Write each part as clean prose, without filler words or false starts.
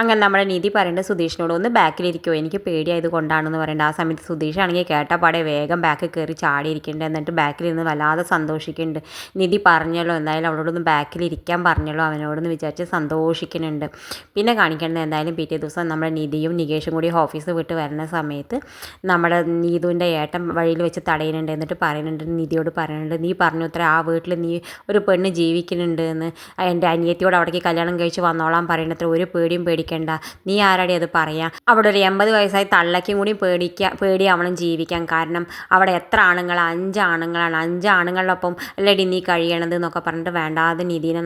അങ്ങനെ നമ്മുടെ നിധി പറയേണ്ടത് സുധീഷിനോട് ഒന്ന് ബാക്കിലിരിക്കുമോ, എനിക്ക് പേടിയായത് കൊണ്ടാണെന്ന് പറയേണ്ടത്. ആ സമയത്ത് സുധീഷ് ആണെങ്കിൽ കേട്ടപാടെ വേഗം ബാക്കിൽ കയറി ചാടിയിരിക്കുന്നുണ്ട്. എന്നിട്ട് ബാക്കിലിരുന്ന് വല്ലാതെ സന്തോഷിക്കുന്നുണ്ട്. നിധി പറഞ്ഞല്ലോ എന്തായാലും അവളോടൊന്ന് ബാക്കിലിരിക്കാൻ പറഞ്ഞല്ലോ അവനോടൊന്ന് വിചാരിച്ച് സന്തോഷിക്കുന്നുണ്ട്. പിന്നെ കാണിക്കേണ്ടത് എന്തായാലും പിറ്റേ ദിവസം നമ്മുടെ നിധിയും നികേഷും കൂടി ഓഫീസ് വിട്ട് വരുന്ന സമയത്ത് നമ്മുടെ നീതുവിൻ്റെ ഏട്ടൻ വഴിയിൽ വെച്ച് തടയുന്നുണ്ട്. എന്നിട്ട് പറയുന്നുണ്ട്, നിധിയോട് പറയുന്നുണ്ട്, നീ പറഞ്ഞു അത്ര ആ വീട്ടിൽ നീ ഒരു പെണ്ണ് ജീവിക്കുന്നുണ്ട് എന്ന്, എൻ്റെ അനിയത്തിയോട് അവിടേക്ക് കല്യാണം കഴിച്ച് വന്നോളാൻ പറയുന്നത്ര ഒരു പേടിയും പേടിക്കണ്ട, നീ ആരാടി അത് പറയാം, അവിടെ ഒരു 80 വയസ്സായി തള്ളയ്ക്കും കൂടി പേടിയാവണം ജീവിക്കാൻ. കാരണം അവിടെ എത്ര ആണുങ്ങളാണ്, 5 ആണുങ്ങളാണ്, 5 ആണുങ്ങളിലൊപ്പം അല്ലേടി നീ കഴിയണത് എന്നൊക്കെ പറഞ്ഞിട്ട് വേണ്ടാതെ നിധീനെ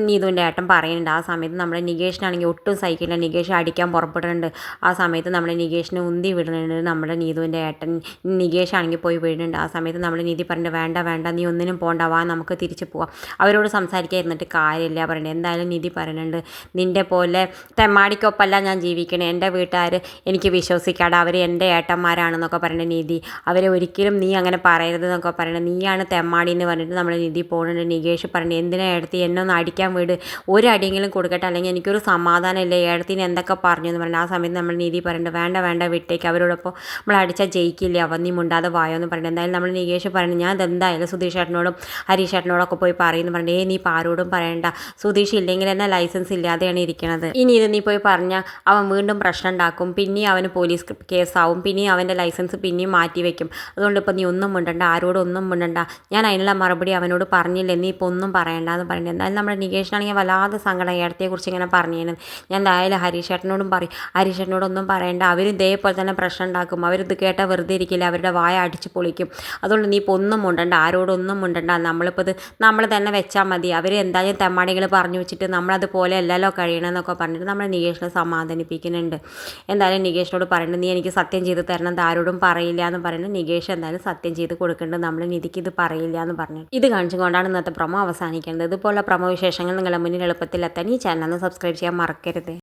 നീതുവിൻ്റെ ഏട്ടൻ പറയുന്നുണ്ട്. ആ സമയത്ത് നമ്മുടെ നികേഷിനാണെങ്കിൽ ഒട്ടും സഹിക്കില്ല. നികേഷ് അടിക്കാൻ പുറപ്പെടുന്നുണ്ട്. ആ സമയത്ത് നമ്മുടെ നികേഷിനെ ഉന്തി വിടുന്നുണ്ട് നമ്മുടെ നീതുവിൻ്റെ ഏട്ടൻ. നികേഷ് ആണെങ്കിൽ പോയി വീഴുന്നുണ്ട്. ആ സമയത്ത് നമ്മുടെ നിധി പറഞ്ഞിട്ട് വേണ്ട വേണ്ട നീ ഒന്നിനും പോകണ്ട, വാ നമുക്ക് തിരിച്ച് പോവാം, അവരോട് സംസാരിക്കാതിരുന്നിട്ട് കാര്യമില്ല പറയുന്നത്. എന്തായാലും നിധി പറയുന്നുണ്ട്, നിൻ്റെ പോലെ തെമ്മാടിക്കൊപ്പമല്ല ഞാൻ ജീവിക്കണേ, എൻ്റെ വീട്ടുകാർ എനിക്ക് വിശ്വസിക്കാതെ അവർ എൻ്റെ ഏട്ടന്മാരാണെന്നൊക്കെ പറയുന്നത് നീതി, അവരെ ഒരിക്കലും നീ അങ്ങനെ പറയരുത് എന്നൊക്കെ പറയുന്നത്, നീയാണ് തെമ്മാടി എന്ന് പറഞ്ഞിട്ട് നമ്മൾ നിധി പോകുന്നുണ്ട്. നികേഷ് പറഞ്ഞു, എന്തിനാ എടുത്ത് എന്നെ ഒന്ന് അടിക്കാൻ വീട്, ഒരു അടിയെങ്കിലും കൊടുക്കട്ടെ, അല്ലെങ്കിൽ എനിക്കൊരു സമാധാനം ഇല്ല, ഏടത്തിന് എന്തൊക്കെ പറഞ്ഞു എന്ന് പറഞ്ഞു. ആ സമയത്ത് നമ്മൾ നീതി പറയുന്നുണ്ട്, വേണ്ട വേണ്ട വിട്ടേക്ക്, അവരോടൊപ്പം നമ്മൾ അടിച്ചാൽ ജയിക്കില്ല, അവൻ നീ മുണ്ടാതെ വായോ എന്ന് പറയുന്നത്. എന്തായാലും നമ്മൾ നികേഷ് പറയുന്നത്, ഞാൻ എന്തായാലും സുധീഷ് ചേട്ടനോടും ഹരീഷ് ചേട്ടനോടൊക്കെ പോയി പറയുന്നു പറഞ്ഞിട്ട്, നീ ഇപ്പോൾ ആരോടും പറയണ്ട, സുധീഷ് ഇല്ലെങ്കിൽ തന്നെ ലൈസൻസ് ഇല്ലാതെയാണ് ഇരിക്കുന്നത്, ഇനി ഇത് നീ പോയി പറഞ്ഞാൽ അവൻ വീണ്ടും പ്രശ്നം ഉണ്ടാക്കും, പിന്നെയും അവന് പോലീസ് കേസാവും, പിന്നെയും അവൻ്റെ ലൈസൻസ് പിന്നെയും മാറ്റി വയ്ക്കും, അതുകൊണ്ട് ഇപ്പോൾ നീ ഒന്നും മിണ്ടണ്ട, ആരോടും ഒന്നും മിണ്ടണ്ട, ഞാൻ അതിനുള്ള മറുപടി അവനോട് പറഞ്ഞില്ലേ, നീ ഇപ്പോൾ ഒന്നും പറയണ്ട എന്ന് പറയുന്നത്. എന്തായാലും നമ്മുടെ നികേഷിനാണെങ്കിൽ വല്ലാതെ സങ്കടം ഏടത്തെക്കുറിച്ച് ഇങ്ങനെ പറഞ്ഞേന്. ഞാൻ എന്തായാലും ഹരീഷ് ചേട്ടനോടും പറയും, ഹരീഷ് ചേട്ടനോടൊന്നും പറയണ്ട, അവരും ഇതേപോലെ തന്നെ പ്രശ്നം ഉണ്ടാക്കും, അവരിത് കേട്ടാൽ വെറുതെ ഇരിക്കില്ല, അവരുടെ വായ അടിച്ച് പൊളിക്കും, അതുകൊണ്ട് നീ ഇപ്പോൾ ഒന്നും മിണ്ടണ്ട, ആരോടൊന്നും മിണ്ടണ്ട, നമ്മളിപ്പോൾ ഇത് നമ്മൾ തന്നെ വെച്ചാൽ മതി, അവർ എന്തായാലും തെമ്മാടികൾ പറഞ്ഞു വെച്ചിട്ട് നമ്മളതുപോലെ അല്ലല്ലോ കഴിയണമെന്നൊക്കെ പറഞ്ഞിട്ട് നമ്മൾ നികേഷിനെ സമാധാനിപ്പിക്കുന്നുണ്ട്. എന്തായാലും നികേഷിനോട് പറയുന്നത്, നീ എനിക്ക് സത്യം ചെയ്ത് തരണം, ആരോടും പറയില്ല എന്ന് പറയുന്നത്. നികേഷ് എന്തായാലും സത്യം ചെയ്ത് കൊടുക്കേണ്ടത്, നമ്മൾ നിധിക്ക് ഇത് പറയില്ല എന്ന് പറഞ്ഞു. ഇത് കാണിച്ചുകൊണ്ടാണ് ഇന്നത്തെ പ്രൊമോ അവസാനിക്കേണ്ടത്. ഇതുപോലുള്ള പ്രൊമോ വിശേഷങ്ങൾ നിങ്ങളുടെ മുന്നിൽ എളുപ്പത്തിൽ എത്താൻ ഈ ചാനൽ ഒന്ന് സബ്സ്ക്രൈബ് ചെയ്യാൻ മറക്കരുത്.